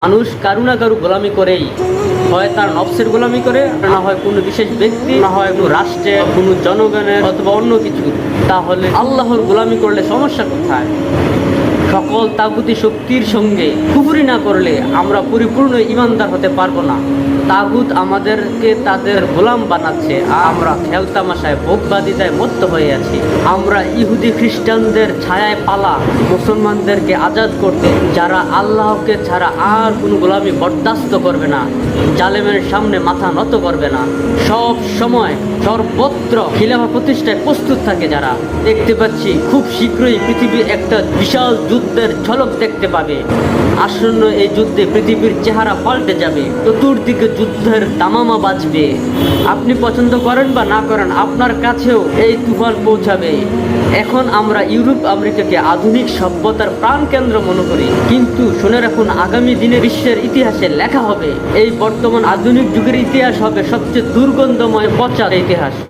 মানুষ কারু না কারু গোলামি করেই, হয় তার নফসের গোলামি করে, না হয় কোনো বিশেষ ব্যক্তি, না হয় কোনো রাষ্ট্রের, কোনো জনগণের অথবা অন্য কিছু। তাহলে আল্লাহর গোলামি করলে সমস্যা কোথায়? সকল তাগুতি শক্তির সঙ্গে কুফরি না করলে আমরা পরিপূর্ণ ইমানদার হতে পারবো না। তাগুত আমাদেরকে তাদের গোলাম বানাচ্ছে, আমরা খেলতামাশায় ভোগবাদিতায় মত্ত হয়ে আছি। আমরা ইহুদি খ্রিস্টানদের ছায়ায় পালা মুসলমানদেরকে আজাদ করতে, যারা আল্লাহকে ছাড়া আর কোনো গোলামি বরদাস্ত করবে না, জালেমের সামনে মাথা নত করবে না, সব সময় সর্বত্র খিলাফা প্রতিষ্ঠায় প্রস্তুত থাকে যারা। দেখতে পাচ্ছি খুব শীঘ্রই পৃথিবী একটা বিশাল যুদ্ধের ঝলক দেখতে পাবে। আসন্ন এই যুদ্ধে পৃথিবীর চেহারা পাল্টে যাবে, চতুর্দিকে যুদ্ধের দামামা বাজবে। আপনি পছন্দ করেন বা না করেন, আপনার কাছেও এই তুফান পৌঁছাবে। এখন আমরা ইউরোপ আমেরিকাকে আধুনিক সভ্যতার প্রাণকেন্দ্র মনে করি, কিন্তু শুনে রাখুন, আগামী দিনে বিশ্বের ইতিহাসে লেখা হবে এই বর্তমান আধুনিক যুগের ইতিহাস হবে সবচেয়ে দুর্গন্ধময় পচা ইতিহাস।